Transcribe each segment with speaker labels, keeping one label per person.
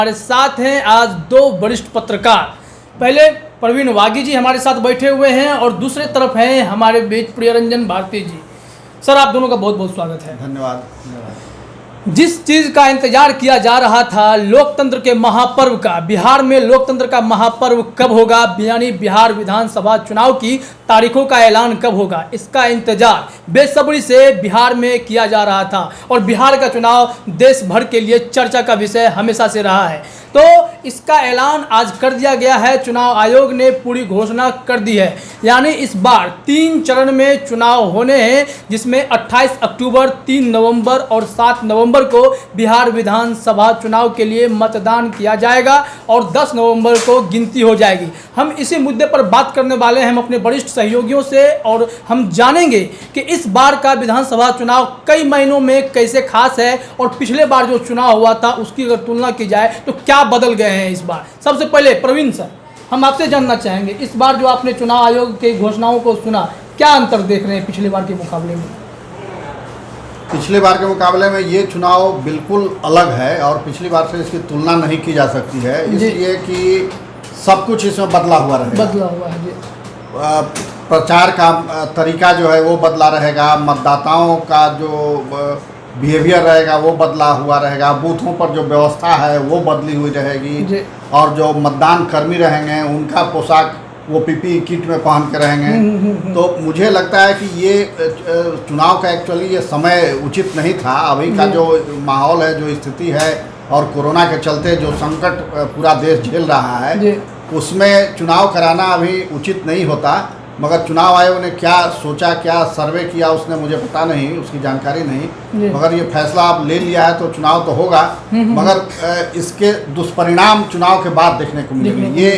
Speaker 1: हमारे साथ हैं आज दो वरिष्ठ पत्रकार। पहले प्रवीण वागी जी हमारे साथ बैठे हुए हैं और दूसरे तरफ हैं हमारे बीच प्रियरंजन भारती जी। सर, आप दोनों का बहुत बहुत स्वागत है।
Speaker 2: धन्यवाद।
Speaker 1: जिस चीज़ का इंतजार किया जा रहा था, लोकतंत्र के महापर्व का, बिहार में लोकतंत्र का महापर्व कब होगा, यानी बिहार विधानसभा चुनाव की तारीखों का ऐलान कब होगा, इसका इंतजार बेसब्री से बिहार में किया जा रहा था। और बिहार का चुनाव देश भर के लिए चर्चा का विषय हमेशा से रहा है। तो इसका ऐलान आज कर दिया गया है। चुनाव आयोग ने पूरी घोषणा कर दी है, यानी इस बार 3 चरण में चुनाव होने हैं, जिसमें 28 अक्टूबर, 3 नवंबर और 7 नवंबर को बिहार विधानसभा चुनाव के लिए मतदान किया जाएगा और 10 नवंबर को गिनती हो जाएगी। हम इसी मुद्दे पर बात करने वाले हैं हम अपने वरिष्ठ सहयोगियों से, और हम जानेंगे कि इस बार का विधानसभा चुनाव कई महीनों में कैसे खास है और पिछले बार जो चुनाव हुआ था उसकी अगर तुलना की जाए तो क्या बदल गए हैं इस बार। सबसे पहले प्रवीण सर, हम आपसे जानना चाहेंगे, इस बार जो आपने चुनाव आयोग की घोषणाओं को सुना, क्या अंतर देख रहे हैं पिछले बार के मुकाबले में?
Speaker 2: पिछले बार के मुकाबले में ये चुनाव बिल्कुल अलग है और पिछली बार से इसकी तुलना नहीं की जा सकती है, इसलिए कि सब कुछ इसमें बदला हुआ रहेगा।
Speaker 1: बदला हुआ है जी।
Speaker 2: प्रचार का तरीका जो है वो बदला रहेगा, मतदाताओं का जो बिहेवियर रहेगा वो बदला हुआ रहेगा, बूथों पर जो व्यवस्था है वो बदली हुई रहेगी, और जो मतदान कर्मी रहेंगे उनका पोशाक वो पीपीई किट में पहन के रहेंगे। तो मुझे लगता है कि ये चुनाव का एक्चुअली ये समय उचित नहीं था। अभी का जो माहौल है, जो स्थिति है, और कोरोना के चलते जो संकट पूरा देश झेल रहा है, उसमें चुनाव कराना अभी उचित नहीं होता। मगर चुनाव आयोग ने क्या सोचा, क्या सर्वे किया, उसने मुझे पता नहीं, उसकी जानकारी नहीं। मगर ये फैसला अब ले लिया है तो चुनाव तो होगा, मगर इसके दुष्परिणाम चुनाव के बाद देखने को मिलेंगे। ये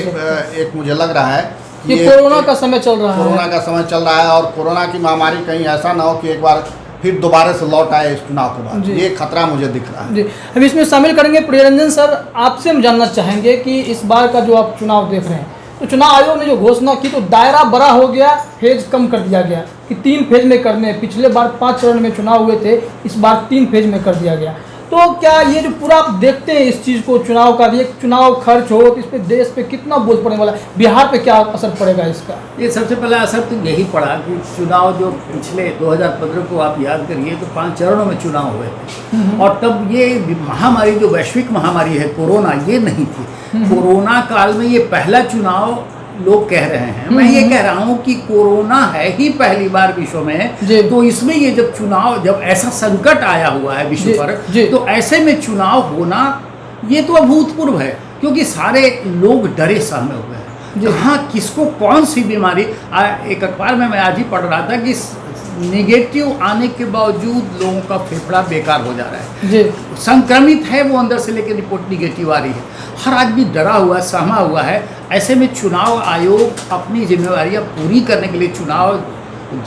Speaker 2: एक मुझे लग रहा है
Speaker 1: कि कोरोना का समय चल रहा है।
Speaker 2: कोरोना का समय चल रहा है और कोरोना की महामारी कहीं ऐसा ना हो कि एक बार फिर दोबारा से लौट आए इस चुनाव के बाद। ये खतरा मुझे दिख रहा है।
Speaker 1: जी, हम इसमें शामिल करेंगे प्रियरंजन सर। आपसे हम जानना चाहेंगे कि इस बार का जो आप चुनाव देख रहे हैं, तो चुनाव आयोग ने जो घोषणा की तो दायरा बड़ा हो गया, फेज कम कर दिया गया कि 3 फेज में करने हैं। पिछले बार 5 चरण में चुनाव हुए थे, इस बार 3 फेज में कर दिया गया। तो क्या ये जो पूरा आप देखते हैं इस चीज़ को, चुनाव का भी एक चुनाव खर्च हो तो इस पे देश पे कितना बोझ पड़ने वाला है, बिहार पे क्या असर पड़ेगा इसका?
Speaker 3: ये सबसे पहला असर तो यही पड़ा कि चुनाव जो पिछले 2015 को आप याद करिए तो 5 चरणों में चुनाव हुए थे, और तब ये महामारी जो वैश्विक महामारी है कोरोना, ये नहीं थी। कोरोना काल में ये पहला चुनाव लोग कह रहे हैं। मैं ये कह रहा हूँ कि कोरोना है ही पहली बार विश्व में, तो इसमें ये जब चुनाव, जब ऐसा संकट आया हुआ है विश्व पर, तो ऐसे में चुनाव होना ये तो अभूतपूर्व है, क्योंकि सारे लोग डरे सहमे हुए हैं। कहाँ किसको कौन सी बीमारी। एक अखबार में मैं आज ही पढ़ रहा था कि नेगेटिव आने के बावजूद लोगों का फेफड़ा बेकार हो जा रहा है, संक्रमित है वो अंदर से, लेकिन रिपोर्ट निगेटिव आ रही है। हर आदमी डरा हुआ है, सहमा हुआ है। ऐसे में चुनाव आयोग अपनी जिम्मेवारियां पूरी करने के लिए चुनाव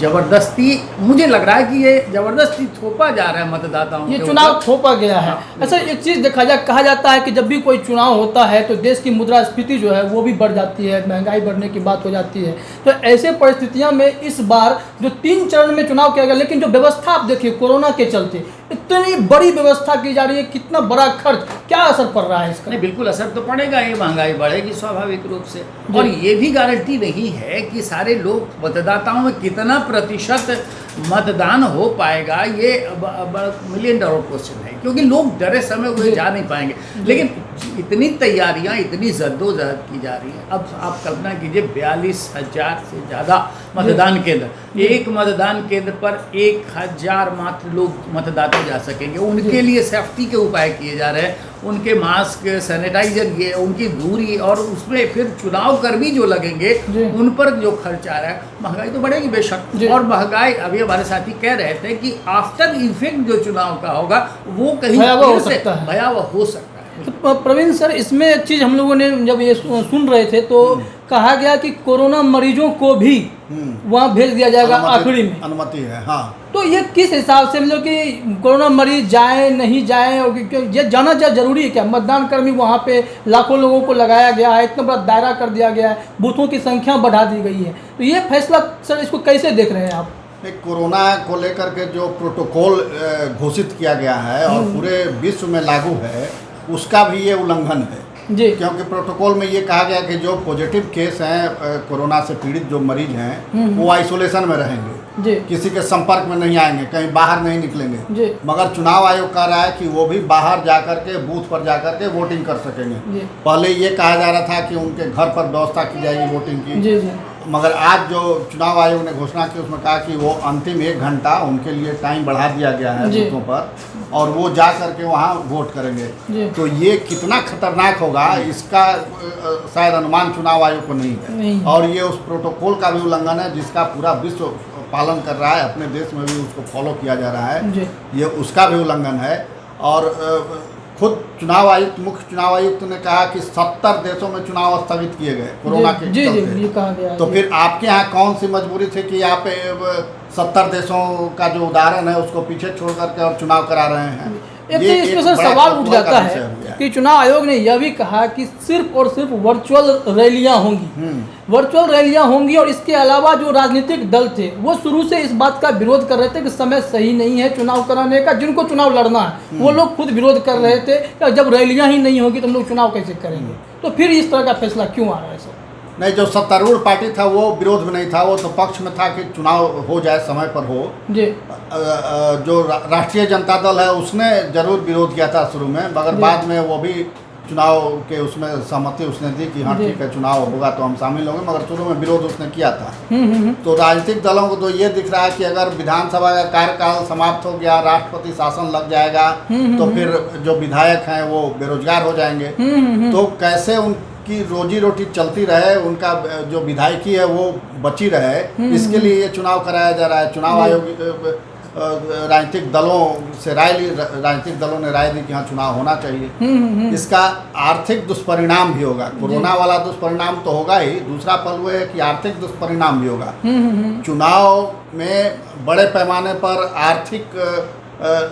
Speaker 3: जबरदस्ती, मुझे लग रहा है कि ये जबरदस्ती थोपा जा रहा है मतदाताओं,
Speaker 1: ये चुनाव थोपा गया है। अच्छा, एक चीज़ देखा जाए, कहा जाता है कि जब भी कोई चुनाव होता है तो देश की मुद्रास्फीति जो है वो भी बढ़ जाती है, महंगाई बढ़ने की बात हो जाती है। तो ऐसे परिस्थितियों में इस बार जो 3 चरण में चुनाव किया गया, लेकिन जो व्यवस्था आप देखिए कोरोना के चलते इतनी बड़ी व्यवस्था की जा रही है, कितना बड़ा खर्च, क्या असर पड़ रहा है इसका?
Speaker 3: नहीं, बिल्कुल असर तो पड़ेगा, ये महंगाई बढ़ेगी स्वाभाविक रूप से। और ये भी गारंटी नहीं है कि सारे लोग, मतदाताओं में कितना प्रतिशत मतदान हो पाएगा, ये $1 मिलियन क्वेश्चन है, क्योंकि लोग डरे समय हुए जा नहीं पाएंगे। लेकिन इतनी तैयारियां, इतनी जद्दोजहद की जा रही है। अब आप कल्पना कीजिए 42,000 से ज़्यादा मतदान केंद्र, एक मतदान केंद्र पर 1,000 मात्र लोग मतदाता जा सकेंगे। उनके लिए सेफ्टी के उपाय किए जा रहे हैं, उनके मास्क, सैनिटाइजर, ये उनकी दूरी, और उसमें फिर चुनाव कर्मी जो लगेंगे उन पर जो खर्च आ रहा है। महंगाई तो बढ़ेगी बेशक, और महंगाई, अभी हमारे साथी कह रहे थे कि आफ्टर इफेक्ट जो चुनाव का होगा वो कहीं भयावह हो सकता है।
Speaker 1: तो प्रवीण सर, इसमें एक चीज़ हम लोगों ने जब ये सुन रहे थे तो कहा गया कि कोरोना मरीजों को भी वहाँ भेज दिया जाएगा, आखिरी में
Speaker 2: अनुमति है। हाँ,
Speaker 1: तो ये किस हिसाब से, मतलब कि कोरोना मरीज जाए नहीं जाए, और ये जाना जरूरी है क्या? मतदान कर्मी वहाँ पे लाखों लोगों को लगाया गया है, इतना बड़ा दायरा कर दिया गया है, बूथों की संख्या बढ़ा दी गई है, तो ये फैसला सर इसको कैसे देख रहे हैं आप?
Speaker 2: कोरोना को लेकर के जो प्रोटोकॉल घोषित किया गया है और पूरे विश्व में लागू है, उसका भी ये उल्लंघन है।
Speaker 1: जी
Speaker 2: क्योंकि प्रोटोकॉल में ये कहा गया कि जो पॉजिटिव केस हैं कोरोना से पीड़ित जो मरीज हैं वो आइसोलेशन में रहेंगे,
Speaker 1: जी
Speaker 2: किसी के संपर्क में नहीं आएंगे, कहीं बाहर नहीं निकलेंगे।
Speaker 1: जी
Speaker 2: मगर चुनाव आयोग कह रहा है कि वो भी बाहर जाकर के बूथ पर जाकर के वोटिंग कर सकेंगे।
Speaker 1: जी
Speaker 2: पहले ये कहा जा रहा था कि उनके घर पर व्यवस्था की जाएगी वोटिंग की,
Speaker 1: जी जी
Speaker 2: मगर आज जो चुनाव आयोग ने घोषणा की उसमें कहा कि वो अंतिम 1 घंटा उनके लिए टाइम बढ़ा दिया गया है
Speaker 1: जी।
Speaker 2: बूथों पर, और वो जा करके वहाँ वोट करेंगे।
Speaker 1: जी
Speaker 2: तो ये कितना खतरनाक होगा इसका शायद अनुमान चुनाव आयोग को नहीं
Speaker 1: नहीं।
Speaker 2: है, और ये उस प्रोटोकॉल का भी उल्लंघन है जिसका पूरा विश्व पालन कर रहा है, अपने देश में भी उसको फॉलो किया जा रहा है।
Speaker 1: जी
Speaker 2: ये उसका भी उल्लंघन है। और खुद चुनाव आयुक्त, मुख्य चुनाव आयुक्त ने कहा कि 70 देशों में चुनाव स्थगित किए गए कोरोना के
Speaker 1: जी जी
Speaker 2: चलते।
Speaker 1: ये कहा गया है।
Speaker 2: तो फिर आपके यहाँ कौन सी मजबूरी थी कि आप 70 देशों का जो उदाहरण है उसको पीछे छोड़ करके और चुनाव करा रहे हैं?
Speaker 1: एक
Speaker 2: ये
Speaker 1: तो इसमें
Speaker 2: एक
Speaker 1: सर
Speaker 2: बड़ा
Speaker 1: सवाल उठ
Speaker 2: कौतूहल
Speaker 1: जाता
Speaker 2: का
Speaker 1: है
Speaker 2: विषय हो गया।
Speaker 1: कि चुनाव आयोग ने यह भी कहा कि सिर्फ और सिर्फ वर्चुअल रैलियां होंगी, वर्चुअल रैलियां होंगी, और इसके अलावा जो राजनीतिक दल थे वो शुरू से इस बात का विरोध कर रहे थे कि समय सही नहीं है चुनाव कराने का, जिनको चुनाव लड़ना है वो लोग खुद विरोध कर रहे थे कि जब रैलियां ही नहीं होगी तो हम लोग चुनाव कैसे करेंगे। तो फिर इस तरह का फैसला क्यों आ रहा है सर?
Speaker 2: नहीं, जो सत्तारूढ़ पार्टी था वो विरोध में नहीं था, वो तो पक्ष में था कि चुनाव हो जाए, समय पर हो।
Speaker 1: जी
Speaker 2: जो राष्ट्रीय जनता दल है उसने जरूर विरोध किया था शुरू में, मगर
Speaker 1: जी।
Speaker 2: बाद में वो भी चुनाव के उसमें सहमति उसने दी कि हाँ
Speaker 1: जी।
Speaker 2: ठीक है चुनाव होगा तो हम शामिल होंगे, मगर शुरू में विरोध उसने किया था।
Speaker 1: हम्म।
Speaker 2: तो राजनीतिक दलों को तो ये दिख रहा है कि अगर विधानसभा का कार्यकाल समाप्त हो गया, राष्ट्रपति शासन लग जाएगा, तो फिर जो विधायक हैं वो बेरोजगार हो जाएंगे। तो कैसे उनकी रोजी रोटी चलती रहे, उनका जो विधायकी है वो बची रहे, इसके लिए ये चुनाव कराया जा रहा है। चुनाव आयोग राजनीतिक दलों से राय ली, राजनीतिक दलों ने राय दी कि हाँ चुनाव होना चाहिए। इसका आर्थिक दुष्परिणाम भी होगा। कोरोना वाला दुष्परिणाम तो होगा ही, दूसरा पहलू है कि आर्थिक दुष्परिणाम भी होगा। चुनाव में बड़े पैमाने पर आर्थिक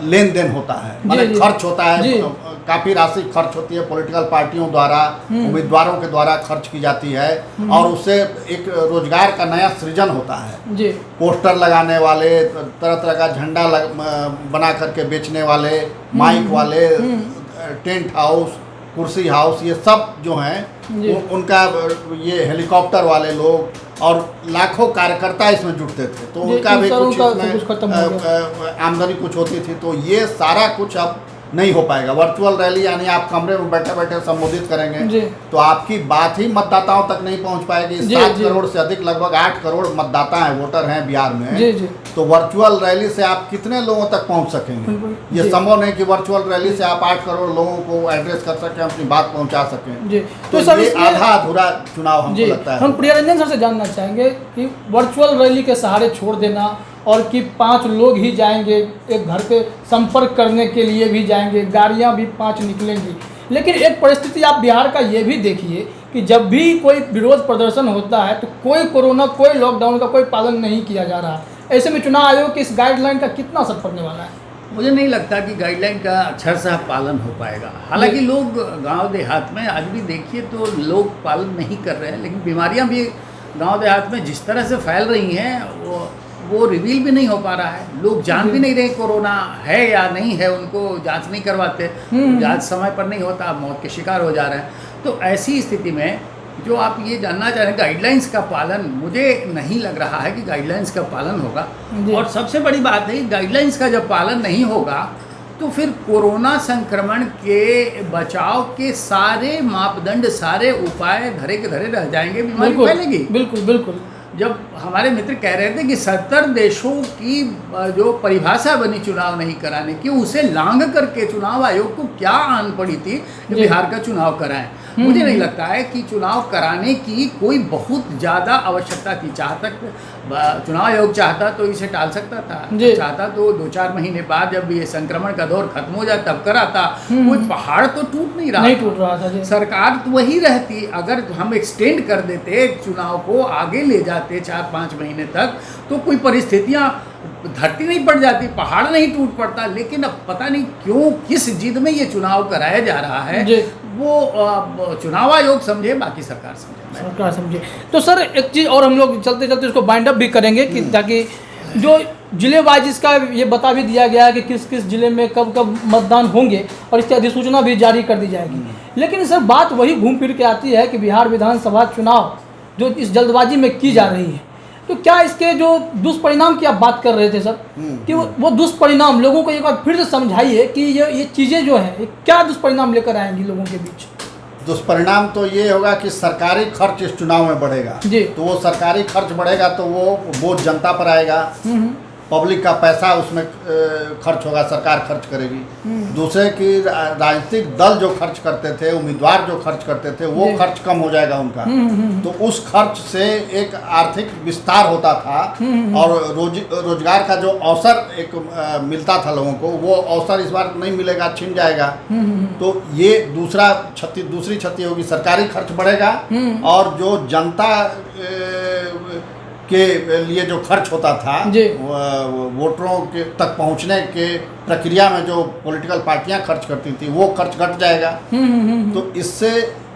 Speaker 2: लेन देन होता है, माने
Speaker 1: जी।
Speaker 2: खर्च होता
Speaker 1: जी।
Speaker 2: है, काफ़ी राशि खर्च होती है, पॉलिटिकल पार्टियों द्वारा, उम्मीदवारों के द्वारा खर्च की जाती है, और उससे एक रोजगार का नया सृजन होता है।
Speaker 1: जी
Speaker 2: पोस्टर लगाने वाले, तरह तरह का झंडा बना करके बेचने वाले, माइक वाले, टेंट हाउस, कुर्सी हाउस, ये सब जो
Speaker 1: जी।
Speaker 2: हैं उनका, ये हेलीकॉप्टर वाले लोग और लाखों कार्यकर्ता इसमें जुटते थे, तो
Speaker 1: जी,
Speaker 2: उनका भी
Speaker 1: इन
Speaker 2: कुछ
Speaker 1: सारों का सब
Speaker 2: इसमें
Speaker 1: कुछ खत्म हो गया।
Speaker 2: आमदनी कुछ होती थी। तो ये सारा कुछ अब नहीं हो पाएगा। वर्चुअल रैली यानी आप कमरे में बैठे बैठे संबोधित
Speaker 1: जी।
Speaker 2: करेंगे तो आपकी बात ही मतदाताओं तक नहीं पहुंच पाएगी।
Speaker 1: जी,
Speaker 2: 7
Speaker 1: जी।
Speaker 2: करोड़ से अधिक, लगभग 8 करोड़ मतदाता हैं, वोटर हैं बिहार में।
Speaker 1: जी जी
Speaker 2: तो वर्चुअल रैली से आप कितने लोगों तक पहुंच सकेंगे?
Speaker 1: बिल्कुल,
Speaker 2: ये
Speaker 1: जी।
Speaker 2: संभव नहीं कि वर्चुअल रैली से आप 8 करोड़ लोगों को एड्रेस कर सकें, अपनी बात पहुंचा सकें।
Speaker 1: जी
Speaker 2: तो
Speaker 1: सर
Speaker 2: ये
Speaker 1: इसमें-
Speaker 2: आधा अधूरा चुनाव हमको
Speaker 1: जी
Speaker 2: लगता
Speaker 1: हम
Speaker 2: है।
Speaker 1: प्रियरंजन सर से जानना चाहेंगे कि वर्चुअल रैली के सहारे छोड़ देना, और कि 5 लोग ही जाएंगे, एक घर पे संपर्क करने के लिए भी जाएंगे, गाड़ियां भी 5 निकलेंगी, लेकिन एक परिस्थिति आप बिहार का ये भी देखिए कि जब भी कोई विरोध प्रदर्शन होता है तो कोई कोरोना, कोई लॉकडाउन का कोई पालन नहीं किया जा रहा है। ऐसे में चुनाव आयोग की इस गाइडलाइन का कितना असर पड़ने वाला है?
Speaker 3: मुझे नहीं लगता कि गाइडलाइन का अच्छा सा पालन हो पाएगा। हालांकि लोग गांव देहात में आज भी देखिए तो लोग पालन नहीं कर रहे हैं, लेकिन बीमारियां भी गांव देहात में जिस तरह से फैल रही हैं वो रिवील भी नहीं हो पा रहा है। लोग जान भी नहीं रहे कोरोना है या नहीं है, उनको जांच नहीं करवाते, जांच समय पर नहीं होता, मौत के शिकार हो जा रहे हैं। तो ऐसी स्थिति में जो आप ये जानना चाह रहे हैं गाइडलाइंस का पालन, मुझे नहीं लग रहा है कि गाइडलाइंस का पालन होगा। और सबसे बड़ी बात है गाइडलाइंस का जब पालन नहीं होगा तो फिर कोरोना संक्रमण के बचाव के सारे मापदंड, सारे उपाय धरे के धरे रह जाएंगे, बीमारी फैलेगी।
Speaker 1: बिल्कुल बिल्कुल।
Speaker 3: जब हमारे मित्र कह रहे थे कि 70 देशों की जो परिभाषा बनी चुनाव नहीं कराने की, उसे लांघ करके चुनाव आयोग को क्या आन पड़ी थी कि बिहार का चुनाव कराएं। मुझे नहीं लगता है कि चुनाव कराने की कोई बहुत ज़्यादा आवश्यकता थी। चुनाव आयोग चाहता तो इसे टाल सकता था, चाहता तो 2-4 महीने बाद जब ये संक्रमण का दौर खत्म हो जाए तब कराता। कोई पहाड़ तो टूट नहीं रहा था। सरकार तो वही रहती। अगर हम एक्सटेंड कर देते चुनाव को, आगे ले जाते 4-5 महीने तक, तो कोई परिस्थितियाँ, धरती नहीं पड़ जाती, पहाड़ नहीं टूट पड़ता। लेकिन अब पता नहीं क्यों, किस जिद में ये चुनाव कराया जा रहा है, वो चुनाव आयोग समझे, बाकी सरकार समझे।
Speaker 1: तो सर एक चीज़ और हम लोग चलते चलते इसको बाइंड अप भी करेंगे कि ताकि जो जिले वाइज इसका ये बता भी दिया गया है कि किस किस जिले में कब कब मतदान होंगे और इसकी अधिसूचना भी जारी कर दी जाएगी। लेकिन सर बात वही घूम फिर के आती है कि बिहार विधानसभा चुनाव जो इस जल्दबाजी में की जा रही है, तो क्या इसके जो दुष्परिणाम की आप बात कर रहे थे सर, कि वो दुष्परिणाम लोगों को एक बार फिर से समझाइए कि ये चीज़ें जो हैं क्या दुष्परिणाम लेकर आएंगी लोगों के बीच।
Speaker 2: दुष्परिणाम तो ये होगा कि सरकारी खर्च इस चुनाव में बढ़ेगा
Speaker 1: जी।
Speaker 2: तो वो सरकारी खर्च बढ़ेगा तो वो बोझ जनता पर आएगा, पब्लिक का पैसा उसमें खर्च होगा, सरकार खर्च करेगी। दूसरे की राजनीतिक दल जो खर्च करते थे, उम्मीदवार जो खर्च करते थे, वो खर्च कम हो जाएगा उनका। तो उस खर्च से एक आर्थिक विस्तार होता था और रोजगार का जो अवसर एक मिलता था लोगों को, वो अवसर इस बार नहीं मिलेगा, छिन जाएगा। तो ये दूसरी क्षति होगी, सरकारी खर्च बढ़ेगा और जो जनता के लिए जो खर्च होता था वोटरों के तक पहुंचने के प्रक्रिया में जो पॉलिटिकल पार्टियां खर्च करती थी वो खर्च घट जाएगा। तो इससे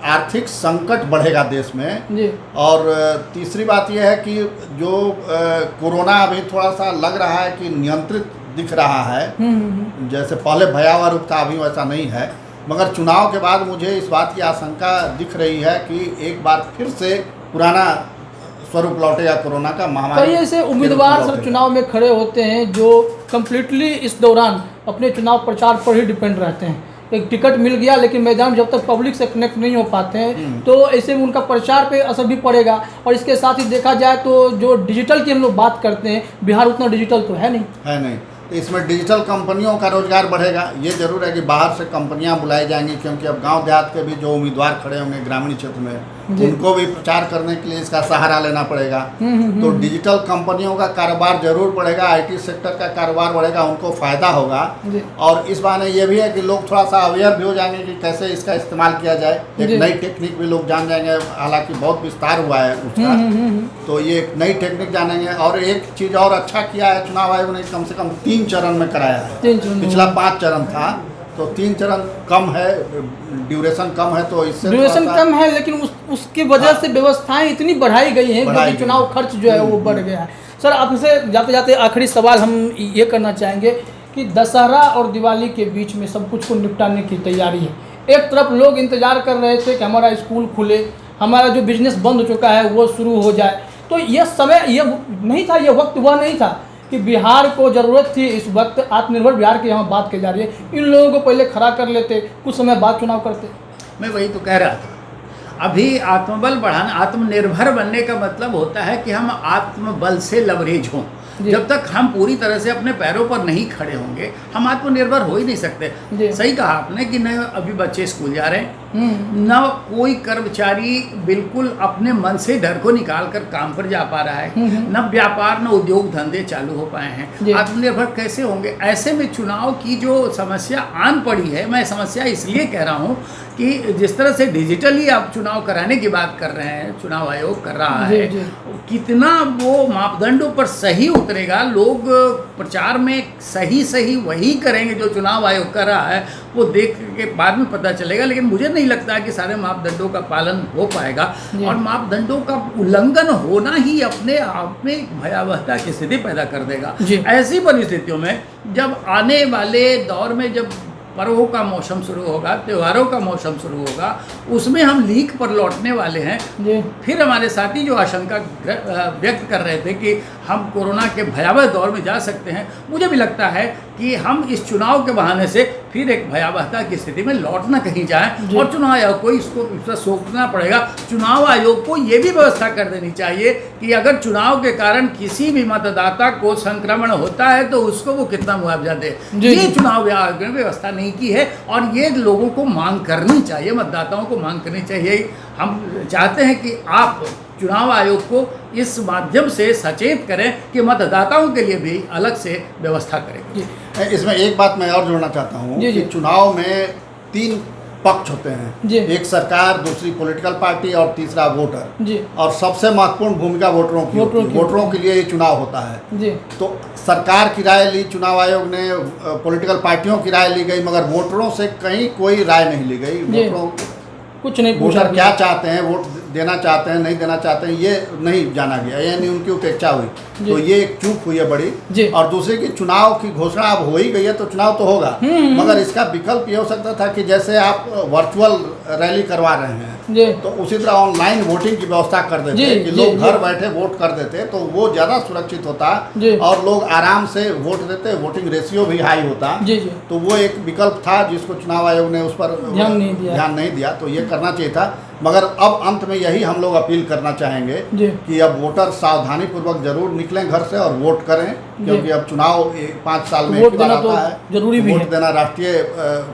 Speaker 2: आर्थिक संकट बढ़ेगा देश में। और तीसरी बात यह है कि जो कोरोना अभी थोड़ा सा लग रहा है कि नियंत्रित दिख रहा है, जैसे पहले भयावह रूप था, अभी वैसा नहीं है। मगर चुनाव के बाद मुझे इस बात की आशंका दिख रही है कि एक बार फिर से पुराना स्वरूप लौटेगा कोरोना का, महामारी।
Speaker 1: कई ऐसे उम्मीदवार सर चुनाव में खड़े होते हैं जो कम्प्लीटली इस दौरान अपने चुनाव प्रचार पर ही डिपेंड रहते हैं। एक टिकट मिल गया लेकिन मैदान जब तक पब्लिक से कनेक्ट नहीं हो पाते हैं तो ऐसे में उनका प्रचार पे असर भी पड़ेगा। और इसके साथ ही देखा जाए तो जो डिजिटल की हम लोग बात करते हैं, बिहार उतना डिजिटल तो है नहीं।
Speaker 2: तो इसमें डिजिटल कंपनियों का रोजगार बढ़ेगा। ये जरूर है कि बाहर से कंपनियां बुलाई जाएंगी, क्योंकि अब गांव देहात के भी जो उम्मीदवार खड़े होंगे ग्रामीण क्षेत्र में, उनको भी प्रचार करने के लिए इसका सहारा लेना पड़ेगा। तो डिजिटल कंपनियों का कारोबार जरूर बढ़ेगा, आईटी सेक्टर का कारोबार बढ़ेगा, उनको फ़ायदा होगा। और इस बहाने ये भी है कि लोग थोड़ा सा अवेयर भी हो जाएंगे कि कैसे इसका इस्तेमाल किया जाए। एक नई टेक्निक भी लोग जान जाएंगे, हालांकि बहुत विस्तार हुआ है उसका। तो ये एक नई टेक्निक जानेंगे। और एक चीज़ और अच्छा किया है चुनाव आयोग ने, कम से कम 3 चरण में कराया है। पिछला 5 चरण था, तो 3 चरण कम है, ड्यूरेशन कम है, तो इससे
Speaker 1: ड्यूरेशन कम है, लेकिन उसकी वजह से व्यवस्थाएं इतनी बढ़ाई गई हैं क्योंकि चुनाव खर्च जो है वो बढ़ गया है। सर आपसे जाते जाते आखिरी सवाल हम ये करना चाहेंगे कि दशहरा और दिवाली के बीच में सब कुछ को निपटाने की तैयारी है। एक तरफ लोग इंतजार कर रहे थे कि हमारा स्कूल खुले, हमारा जो बिजनेस बंद हो चुका है वो शुरू हो जाए। तो यह समय ये नहीं था, ये वक्त वह नहीं था कि बिहार को ज़रूरत थी इस वक्त आत्मनिर्भर बिहार की यहाँ बात की जा रही है, इन लोगों को पहले खड़ा कर लेते, कुछ समय बाद चुनाव करते।
Speaker 3: मैं वही तो कह रहा था, अभी आत्मबल बढ़ाना, आत्मनिर्भर बनने का मतलब होता है कि हम आत्मबल से लवरेज हों। जब तक हम पूरी तरह से अपने पैरों पर नहीं खड़े होंगे हम आत्मनिर्भर हो ही नहीं सकते। सही कहा आपने कि न अभी बच्चे स्कूल जा रहे हैं, न कोई कर्मचारी बिल्कुल अपने मन से डर को निकाल कर काम पर जा पा रहा है, न व्यापार न उद्योग धंधे चालू हो पाए हैं। आत्मनिर्भर कैसे होंगे? ऐसे में चुनाव की जो समस्या आन पड़ी है, मैं समस्या इसलिए कह रहा हूँ कि जिस तरह से डिजिटली आप चुनाव कराने की बात कर रहे हैं, चुनाव आयोग कर रहा है, कितना वो मापदंडों पर सही उतरेगा, लोग प्रचार में सही वही करेंगे जो चुनाव आयोग कर रहा है, वो देख के बाद में पता चलेगा। लेकिन मुझे नहीं लगता कि सारे मापदंडों का पालन हो पाएगा, और मापदंडों का उल्लंघन होना ही अपने आप में भयावहता की स्थिति पैदा कर देगा। ऐसी परिस्थितियों में जब आने वाले दौर में जब पर्वों का मौसम शुरू होगा, त्योहारों का मौसम शुरू होगा, उसमें हम लीक पर लौटने वाले हैं। फिर हमारे साथी जो आशंका व्यक्त कर रहे थे कि हम कोरोना के भयावह दौर में जा सकते हैं, मुझे भी लगता है कि हम इस चुनाव के बहाने से फिर एक भयावहता की स्थिति में लौट न कहीं जाएं, और चुनाव आयोग को इसको सोचना पड़ेगा। चुनाव आयोग को ये भी व्यवस्था कर देनी चाहिए कि अगर चुनाव के कारण किसी भी मतदाता को संक्रमण होता है तो उसको वो कितना मुआवजा दे। ये चुनाव आयोग ने व्यवस्था नहीं की है, और ये लोगों को मांग करनी चाहिए, मतदाताओं को मांग करनी चाहिए। हम चाहते हैं कि आप चुनाव आयोग को इस माध्यम से सचेत करें कि मतदाताओं के लिए भी अलग से व्यवस्था करें।
Speaker 2: इसमें एक बात मैं और जोड़ना चाहता हूँ कि चुनाव में 3 पक्ष होते हैं, एक सरकार, दूसरी पॉलिटिकल पार्टी और तीसरा वोटर। और सबसे महत्वपूर्ण भूमिका वोटरों के लिए ये चुनाव होता है। तो सरकार की राय ली चुनाव आयोग ने, पॉलिटिकल पार्टियों की राय ली गई, मगर वोटरों से कहीं कोई राय नहीं ली गई। वोटरों
Speaker 1: कुछ नहीं,
Speaker 2: वोटर क्या चाहते हैं, वोट देना चाहते हैं नहीं देना चाहते हैं ये नहीं जाना गया, यानी उनकी उपेक्षा हुई।
Speaker 1: जी।
Speaker 2: तो ये एक चूक हुई है बड़ी।
Speaker 1: जी।
Speaker 2: और दूसरी की चुनाव की घोषणा अब हो ही गई है तो चुनाव तो होगा, मगर इसका विकल्प ये हो सकता था कि जैसे आप वर्चुअल रैली करवा रहे हैं
Speaker 1: जी
Speaker 2: तो उसी तरह ऑनलाइन वोटिंग की व्यवस्था कर देते
Speaker 1: जी,
Speaker 2: कि
Speaker 1: जी,
Speaker 2: लोग
Speaker 1: जी।
Speaker 2: घर बैठे वोट कर देते तो वो ज़्यादा सुरक्षित होता
Speaker 1: जी।
Speaker 2: और लोग आराम से वोट देते, वोटिंग रेशियो भी हाई होता।
Speaker 1: जी जी
Speaker 2: तो वो एक विकल्प था जिसको चुनाव आयोग ने उस पर
Speaker 1: ध्यान नहीं दिया।
Speaker 2: तो ये करना चाहिए था। मगर अब अंत में यही हम लोग अपील करना चाहेंगे
Speaker 1: जी
Speaker 2: कि अब वोटर सावधानी पूर्वक जरूर निकलें घर से और वोट करें, क्योंकि अब चुनाव 5 साल में
Speaker 1: वोट
Speaker 2: एक बार
Speaker 1: देना तो
Speaker 2: आता है।
Speaker 1: जरूरी भी
Speaker 2: वोट
Speaker 1: है।
Speaker 2: देना राष्ट्रीय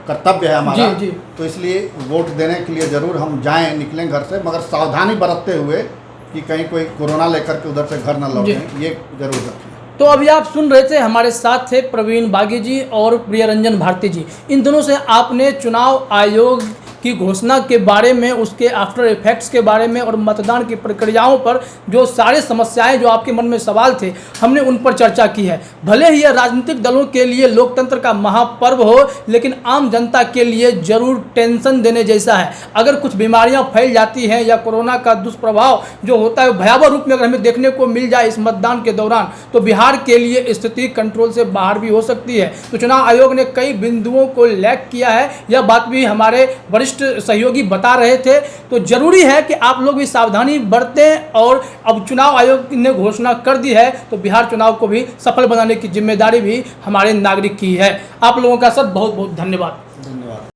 Speaker 2: कर्तव्य है हमारा।
Speaker 1: जी, जी।
Speaker 2: तो इसलिए वोट देने के लिए जरूर हम जाएं, निकलें घर से, मगर सावधानी बरतते हुए कि कहीं कोई कोरोना लेकर के उधर से घर न लौटें, ये जरूर रखें।
Speaker 1: तो अभी आप सुन रहे थे, हमारे साथ थे प्रवीण बागी जी और प्रियरंजन भारती जी। इन दोनों से आपने चुनाव आयोग की घोषणा के बारे में, उसके आफ्टर इफेक्ट्स के बारे में और मतदान की प्रक्रियाओं पर जो सारे समस्याएं जो आपके मन में सवाल थे, हमने उन पर चर्चा की है। भले ही यह राजनीतिक दलों के लिए लोकतंत्र का महापर्व हो, लेकिन आम जनता के लिए जरूर टेंशन देने जैसा है। अगर कुछ बीमारियां फैल जाती हैं या कोरोना का दुष्प्रभाव जो होता है भयावह रूप में अगर हमें देखने को मिल जाए इस मतदान के दौरान, तो बिहार के लिए स्थिति कंट्रोल से बाहर भी हो सकती है। तो चुनाव आयोग ने कई बिंदुओं को लैग किया है, यह बात भी हमारे वरिष्ठ सहयोगी बता रहे थे। तो जरूरी है कि आप लोग भी सावधानी बरतें, और अब चुनाव आयोग ने घोषणा कर दी है तो बिहार चुनाव को भी सफल बनाने की जिम्मेदारी भी हमारे नागरिक की है। आप लोगों का सब बहुत बहुत धन्यवाद।